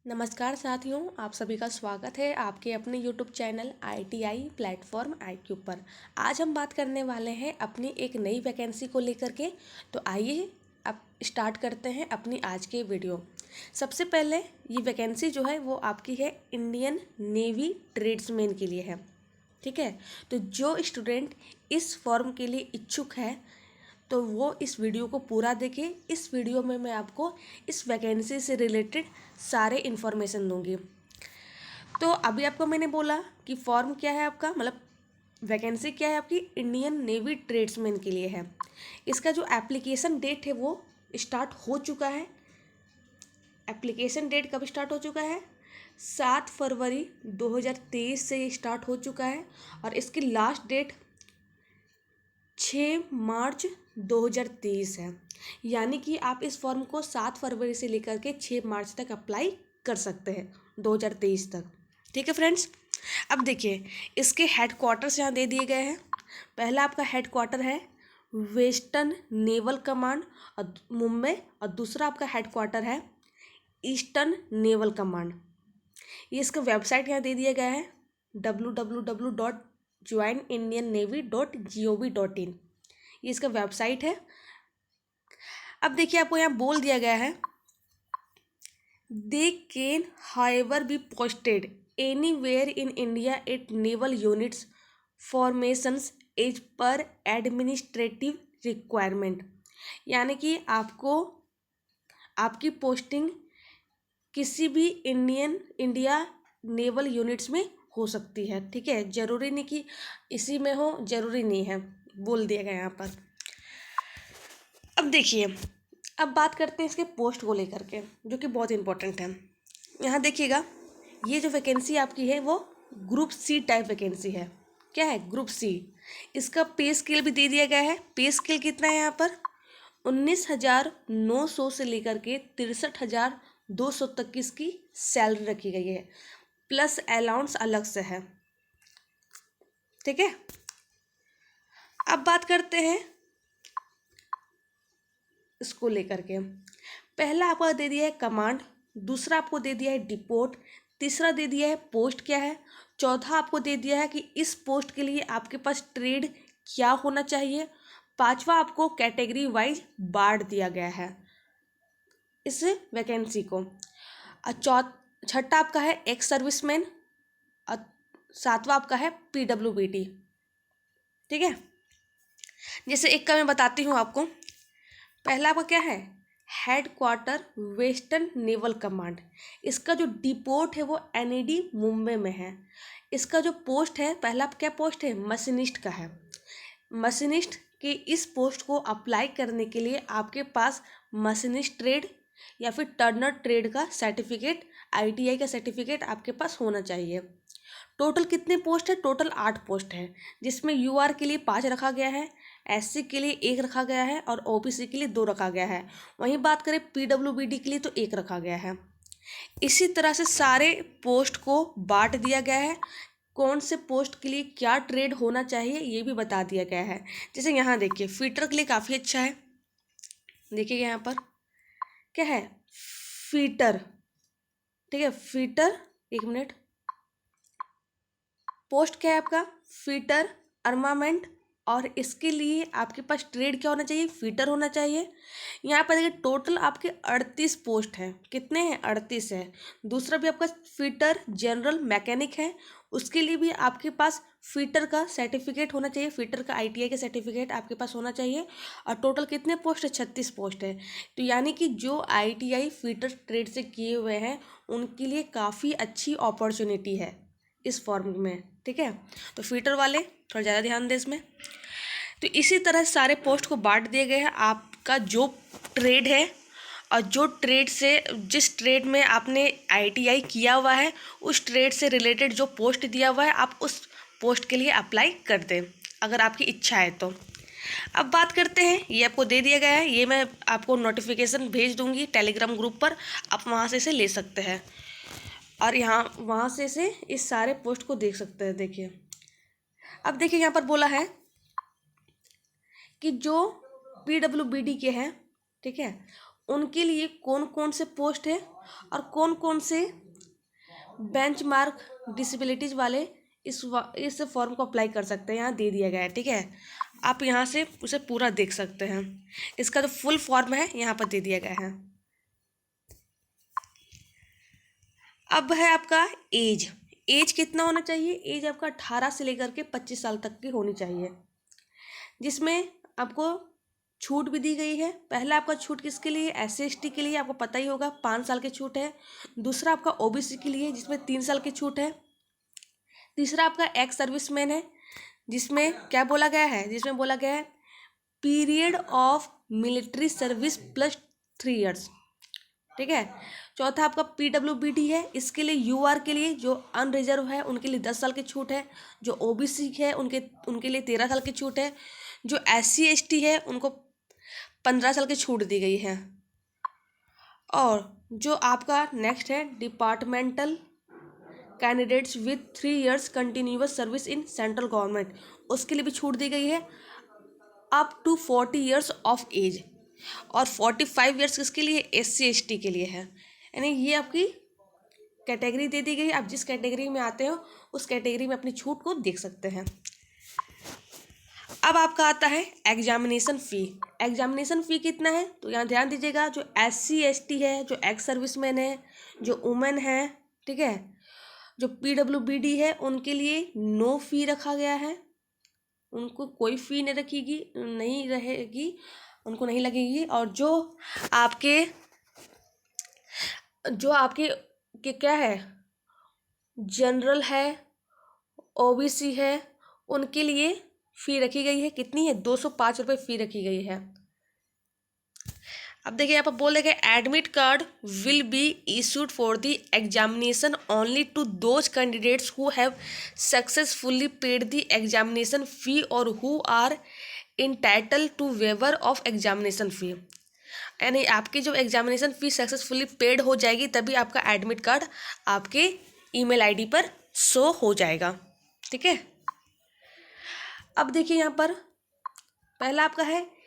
नमस्कार साथियों, आप सभी का स्वागत है आपके अपने YouTube channel ITI platform IQ पर। आज हम बात करने वाले हैं अपनी एक नई वैकेंसी को लेकर के। तो आइए अब स्टार्ट करते हैं अपनी आज के वीडियो। सबसे पहले ये वैकेंसी जो है वो आपकी है इंडियन नेवी ट्रेड्समैन के लिए है। ठीक है, तो जो स्टूडेंट इस फॉर्म के लिए इच्छुक है तो वो इस वीडियो को पूरा देखें। इस वीडियो में मैं आपको इस वैकेंसी से रिलेटेड सारे इन्फॉर्मेशन दूंगी। तो अभी आपको मैंने बोला कि फॉर्म क्या है आपका, मतलब वैकेंसी क्या है आपकी, इंडियन नेवी ट्रेड्समैन के लिए है। इसका जो एप्लीकेशन डेट है वो स्टार्ट हो चुका है। एप्लीकेशन डेट कब स्टार्ट हो चुका है? 7 फरवरी 2023 से स्टार्ट हो चुका है और इसकी लास्ट डेट 6 मार्च 2023 है। यानी कि आप इस फॉर्म को 7 फरवरी से लेकर के 6 मार्च तक अप्लाई कर सकते हैं, 2023 तक। ठीक है फ्रेंड्स, अब देखिए इसके हेड क्वार्टर्स यहाँ दे दिए गए हैं। पहला आपका हेड क्वार्टर है वेस्टर्न नेवल कमांड और मुंबई, और दूसरा आपका हेड क्वार्टर है ईस्टर्न नेवल कमांड। ये इसका वेबसाइट यहाँ दे दिया गया है www.joinindiannavy.gov.in। ये इसका वेबसाइट है। अब देखिए आपको यहाँ बोल दिया गया है they can however be posted anywhere in India at naval units formations as per administrative requirement. यानी कि आपको आपकी पोस्टिंग किसी भी इंडिया नेवल यूनिट्स में हो सकती है। ठीक है, जरूरी नहीं कि इसी में हो, जरूरी नहीं है, बोल दिया गया यहाँ पर। अब देखिए, अब बात करते हैं इसके पोस्ट को लेकर के, जो कि बहुत इंपॉर्टेंट है। यहाँ देखिएगा, ये जो वैकेंसी आपकी है वो ग्रुप सी टाइप वैकेंसी है। क्या है? Group C. इसका पे स्केल भी दे दिया गया है। पे स्केल कितना है यहाँ पर? 19,900 से लेकर के 63,200 तक की इसकी सैलरी रखी गई है, प्लस अलाउंस अलग से है। ठीक है, अब बात करते हैं इसको लेकर के। पहला आपको दे दिया है कमांड, दूसरा आपको दे दिया है डिपोट, तीसरा दे दिया है पोस्ट क्या है, चौथा आपको दे दिया है कि इस पोस्ट के लिए आपके पास ट्रेड क्या होना चाहिए, पांचवा आपको कैटेगरी वाइज बांट दिया गया है इस वैकेंसी को, और छठा आपका है एक्स सर्विसमैन, और सातवां आपका है PWBD। ठीक है, जैसे एक का मैं बताती हूँ आपको। पहला आपका क्या है? Head quarter western naval command. इसका जो डिपोट है वो NAD मुंबई में है। इसका जो पोस्ट है, पहला क्या पोस्ट है? मशीनिस्ट का है। मशीनिस्ट के इस पोस्ट को अप्लाई करने के लिए आपके पास मशीनिस्ट ट्रेड या फिर टर्नर ट्रेड का सर्टिफिकेट, ITI का सर्टिफिकेट आपके पास होना चाहिए। टोटल कितने पोस्ट है? टोटल 8 पोस्ट है, जिसमें UR के लिए 5 रखा गया है, SC के लिए 1 रखा गया है और OBC के लिए 2 रखा गया है। वहीं बात करें PWBD के लिए तो 1 रखा गया है। इसी तरह से सारे पोस्ट को बांट दिया गया है। कौन से पोस्ट के लिए क्या ट्रेड होना चाहिए ये भी बता दिया गया है। जैसे यहाँ देखिए, फीटर के लिए काफ़ी अच्छा है। देखिए यहाँ पर क्या है? फीटर। ठीक है, फीटर, एक मिनट, पोस्ट क्या है आपका? फीटर आर्मामेंट, और इसके लिए आपके पास ट्रेड क्या होना चाहिए? फीटर होना चाहिए। यहाँ पर देखिए टोटल आपके 38 पोस्ट हैं। कितने हैं? 38 है। दूसरा भी आपका फीटर जनरल मैकेनिक है, उसके लिए भी आपके पास फीटर का सर्टिफिकेट होना चाहिए, फीटर का ITI का सर्टिफिकेट आपके पास होना चाहिए। और टोटल कितने पोस्ट है? 36 पोस्ट है। तो यानी कि जो ITI फीटर ट्रेड से किए हुए हैं उनके लिए काफ़ी अच्छी अपॉर्चुनिटी है इस फॉर्म में। ठीक है, तो फीटर वाले थोड़ा ज़्यादा ध्यान दें इसमें। तो इसी तरह सारे पोस्ट को बांट दिए गए हैं। आपका जो ट्रेड है और जो ट्रेड से, जिस ट्रेड में आपने ITI किया हुआ है उस ट्रेड से रिलेटेड जो पोस्ट दिया हुआ है आप उस पोस्ट के लिए अप्लाई कर दें, अगर आपकी इच्छा है तो। अब बात करते हैं, ये आपको दे दिया गया है, ये मैं आपको नोटिफिकेशन भेज दूंगी टेलीग्राम ग्रुप पर, आप वहाँ से इसे ले सकते हैं और यहाँ वहाँ से इस सारे पोस्ट को देख सकते हैं। देखिए, अब देखिए यहाँ पर बोला है कि जो PWBD के हैं, ठीक है, उनके लिए कौन कौन से पोस्ट है और कौन कौन से बेंचमार्क डिसेबिलिटीज़ वाले इस फॉर्म को अप्लाई कर सकते हैं, यहाँ दे दिया गया है। ठीक है, आप यहाँ से उसे पूरा देख सकते हैं। इसका जो फुल फॉर्म है यहाँ पर दे दिया गया है। अब है आपका एज। एज कितना होना चाहिए? एज आपका 18 से लेकर के 25 साल तक की होनी चाहिए, जिसमें आपको छूट भी दी गई है। पहला आपका छूट किसके लिए? SC/ST के लिए, आपको पता ही होगा 5 साल की छूट है। दूसरा आपका OBC के लिए, जिसमें 3 साल की छूट है। तीसरा आपका एक्स सर्विसमैन है, जिसमें क्या बोला गया है? जिसमें बोला गया है period of military service plus 3 years. ठीक है। चौथा आपका PWBD है, इसके लिए UR के लिए जो अनरिजर्व है उनके लिए 10 साल की छूट है। जो OBC है उनके लिए 13 साल की छूट है। जो SC/ST है उनको 15 साल की छूट दी गई है। और जो आपका नेक्स्ट है departmental candidates with 3 years continuous service in central government, उसके लिए भी छूट दी गई है up to 40 years of age. और 45 इयर्स किसके लिए? SC/ST के लिए है। यानी ये आपकी कैटेगरी दे दी गई। आप जिस कैटेगरी में आते हो उस कैटेगरी में अपनी छूट को देख सकते हैं। अब आपका आता है एग्जामिनेशन फ़ी। एग्जामिनेशन फ़ी कितना है? तो यहाँ ध्यान दीजिएगा, जो SC/ST है, जो एक्स सर्विसमैन है, जो वुमेन है, ठीक है, जो PWBD है, उनके लिए नो फी रखा गया है। उनको कोई फ़ी नहीं रहेगी, उनको नहीं लगेगी। और जो आपके के क्या है, जनरल है, OBC है, उनके लिए फ़ी रखी गई है। कितनी है? 205 रुपये फ़ी रखी गई है। अब देखिए यहाँ पर बोल गए admit card will be issued for the examination only to those candidates who have successfully paid the examination fee और who are entitle to waiver of examination fee. यानी आपकी जो एग्जामिनेशन फ़ी सक्सेसफुली पेड हो जाएगी तभी आपका एडमिट कार्ड आपके email ID पर शो हो जाएगा। ठीक है। अब देखिए यहाँ पर पहला आपका है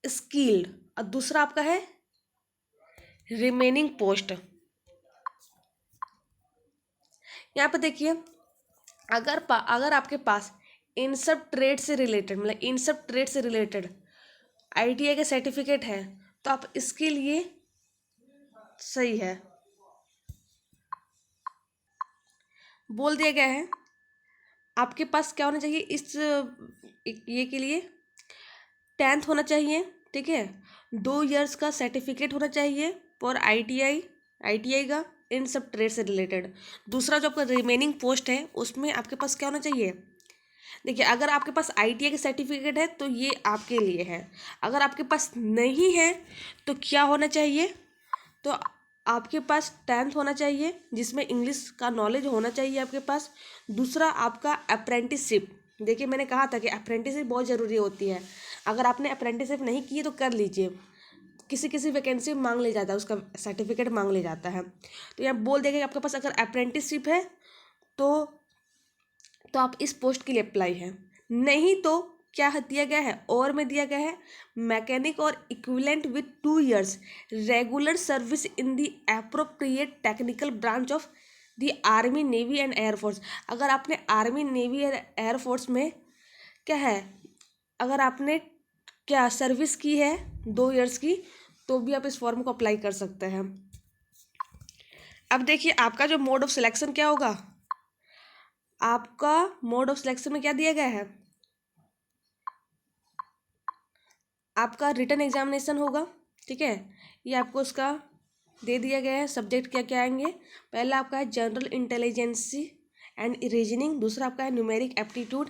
स्किल्ड और दूसरा आपका है रिमेनिंग पोस्ट। यहाँ पर देखिए अगर आपके पास इन सब ट्रेड से रिलेटेड ITI का सर्टिफिकेट है तो आप इसके लिए सही है। बोल दिया गया है आपके पास क्या होना चाहिए इस ये के लिए 10th होना चाहिए। ठीक है, 2 इयर्स का सर्टिफिकेट होना चाहिए फॉर ITI का इन सब ट्रेड से रिलेटेड। दूसरा जो आपका रिमेनिंग पोस्ट है उसमें आपके पास क्या होना चाहिए? देखिए अगर आपके पास ITI का सर्टिफिकेट है तो ये आपके लिए है। अगर आपके पास नहीं है तो क्या होना चाहिए? तो आपके पास 10th होना चाहिए जिसमें इंग्लिश का नॉलेज होना चाहिए आपके पास। दूसरा आपका अप्रेंटिसशिप। देखिए मैंने कहा था कि अप्रेंटिसशिप बहुत ज़रूरी होती है। अगर आपने अप्रेंटिसशिप नहीं की तो कर लीजिए, किसी वैकेंसी में मांग ले जाता है, उसका सर्टिफिकेट मांग ले जाता है। तो यहाँ बोल देगा कि आपके पास अगर अप्रेंटिसशिप है तो आप इस पोस्ट के लिए अप्लाई है। नहीं तो क्या दिया गया है और में दिया गया है मैकेनिक और equivalent with 2 years regular service in the appropriate technical branch of the army navy and air force. अगर आपने आर्मी नेवी और एयरफोर्स में क्या है, अगर आपने क्या सर्विस की है 2 इयर्स की तो भी आप इस फॉर्म को अप्लाई कर सकते हैं। अब देखिए आपका जो मोड ऑफ सिलेक्शन क्या होगा, आपका मोड ऑफ सिलेक्शन में क्या दिया गया है, आपका रिटन एग्जामिनेशन होगा। ठीक है, ये आपको उसका दे दिया गया है। सब्जेक्ट क्या क्या आएंगे? पहला आपका है जनरल इंटेलिजेंसी एंड रीजनिंग, दूसरा आपका है न्यूमेरिक एप्टीट्यूड,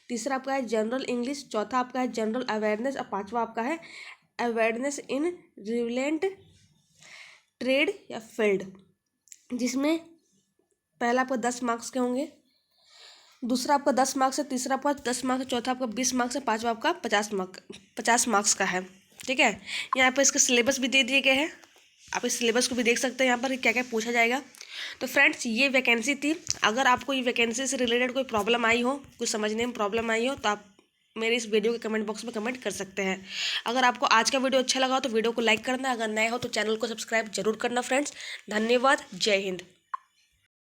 तीसरा आपका है जनरल इंग्लिश, चौथा आपका है जनरल अवेयरनेस और पांचवा आपका है अवेयरनेस इन रिलेवेंट ट्रेड या फील्ड, जिसमें पहला आपका 10 मार्क्स के होंगे, दूसरा आपका 10 मार्क्स है, तीसरा आपका 10 मार्क्स है, चौथा आपका 20 मार्क्स है, पांचवा आपका 50 मार्क्स का है। ठीक है, यहाँ पर इसका सिलेबस भी दे दिए गए हैं, आप इस सिलेबस को भी देख सकते हैं यहाँ पर क्या क्या पूछा जाएगा। तो फ्रेंड्स ये वैकेंसी थी। अगर आपको ये वैकेंसी से रिलेटेड कोई प्रॉब्लम आई हो, कुछ समझने में प्रॉब्लम आई हो तो आप मेरे इस वीडियो के कमेंट बॉक्स में कमेंट कर सकते हैं। अगर आपको आज का वीडियो अच्छा लगा हो तो वीडियो को लाइक करना, अगर नए हो तो चैनल को सब्सक्राइब जरूर करना फ्रेंड्स। धन्यवाद, जय हिंद।